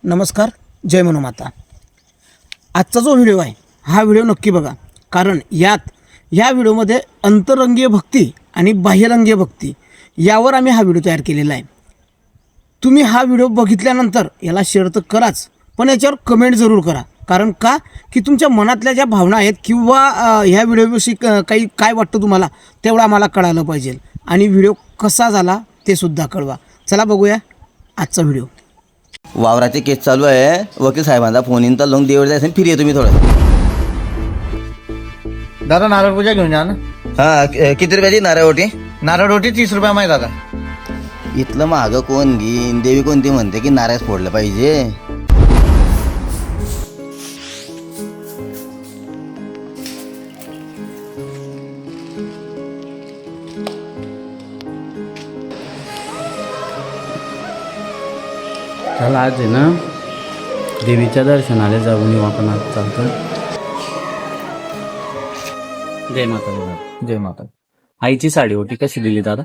नमस्कार, जय मनुमाता। आजचा जो व्हिडिओ आहे हा व्हिडिओ नक्की बघा, कारण ह्या व्हिडिओमध्ये अंतरंगीय भक्ती आणि बाह्यरंगीय भक्ती यावर आम्ही हा व्हिडिओ तयार केलेला आहे। तुम्ही हा व्हिडिओ बघितल्यानंतर याला शेअर तर कराच, पण याच्यावर कमेंट जरूर करा। कारण का की तुमच्या मनातल्या ज्या भावना आहेत किंवा ह्या व्हिडिओविषयी काय वाटतं तुम्हाला तेवढं आम्हाला कळालं पाहिजे, आणि व्हिडिओ कसा झाला ते सुद्धा कळवा। चला बघूया आजचा व्हिडिओ। वावराचे केस चालू आहे, वकील साहेबांचा फोन येऊन तर लोक देवर जायचं फिर येतो मी थोडं। दादा नारळ पूजा घेऊन जा ना। किती रुपयाची नारळ ओटी? नारळ रोटी 30 रुपये माहिती दादा। इथलं महाग कोण घेईन? देवी कोणती म्हणते की नारळ फोडलं पाहिजे? चला आज आहे ना देवीच्या दर्शनाला जाऊन येऊ आपण। आज चालतं। जय माता दी दादा। जय माता। आईची साडी ओटी कशी दिली दादा?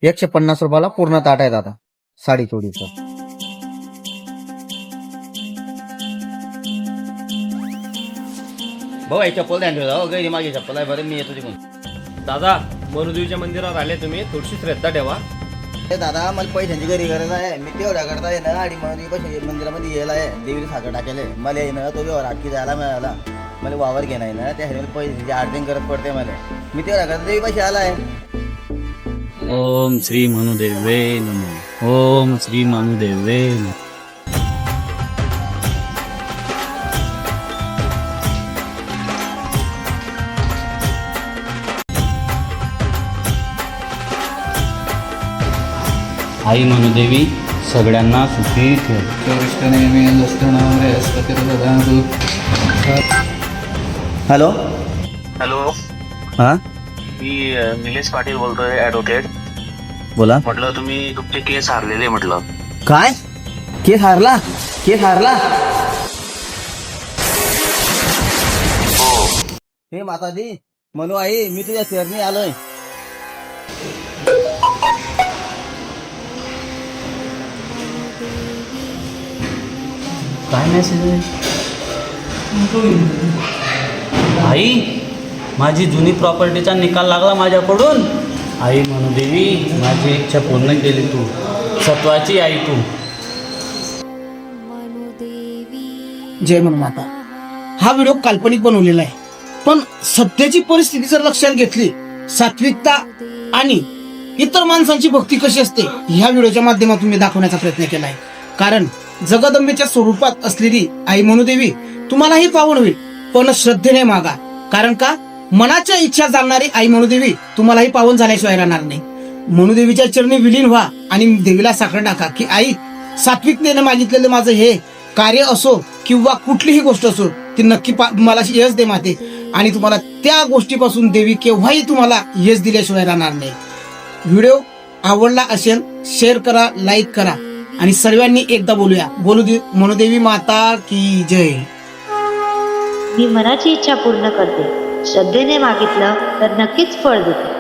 150 रुपयाला पूर्ण ताट आहे दादा साडी चोळीचं। भाऊ आई चप्पल द्या ठेवा, गैरी माझी चप्पल आहे बरं, मी येतो तिकडून। दादा मनुदेवीच्या मंदिरावर आले तुम्ही, थोडीशी श्रद्धा ठेवा। ए दादा, मला पैशांची गरी गरज आहे, मी तेवढ्या करता आहे ना। आणि मला पैसे मंदिरामध्ये यायला आहे, देवीला साखर टाकायला मला आहे ना, तो व्यवहार अख्खी जायला मिळाला। मला वावर घेणार ना, त्यासाठी मला पैशांची अर्थिंग गरज पडते मला। मी तेवढ्या करता देवी पैसे आला आहे। ओम श्री मनुदेवे नमः। ओम श्री मनुदेवे नमः। आई मनुदेवी सगळ्यांना सुखी ठेव। हॅलो हॅलो, हां मी निलेश पाटील बोलतोय, ॲडव्होकेट। बोला। म्हटलं तुम्ही तुमचे केस हारलेले म्हटलं। काय? केस हारला? केस हारला? हे माताजी, म्हणू आई मी तुझ्या चरणी आलोय। काय मेसेज आहे? आई, माझी जुनी प्रॉपर्टीचा निकाल लागला माझ्याकडून। आई मनुदेवी, माझी इच्छा पूर्ण केली तू, सत्वाची आई तू। जय मनुमाता। हा व्हिडिओ काल्पनिक बनवलेला आहे, पण सध्याची परिस्थिती जर लक्षात घेतली, सात्विकता आणि इतर माणसांची भक्ती कशी असते ह्या व्हिडिओच्या माध्यमातून मी दाखवण्याचा प्रयत्न केला आहे। कारण जगदंबेच्या स्वरूपात असलेली आई मनुदेवी तुम्हालाही पावन होईल, पण श्रद्धेने मागा। कारण का मनाच्या इच्छा जाणणारी आई मनुदेवी तुम्हालाही पावन झाल्याशिवाय राहणार नाही। मनुदेवीच्या चरणी विलीन व्हा आणि देवीला साखर टाका की आई, सात्विकतेने मागितलेलं माझं हे कार्य असो किंवा कुठलीही गोष्ट असो, ती नक्की मला यश दे माते। आणि तुम्हाला त्या गोष्टीपासून देवी केव्हाही तुम्हाला यश दिल्याशिवाय राहणार नाही। व्हिडिओ आवडला असेल शेअर करा, लाईक करा, आणि सर्वांनी एकदा बोलूया, मनुदेवी माता की जय। मी मनाची इच्छा पूर्ण करते, श्रद्धेने मागितलं तर नक्कीच फळ देते।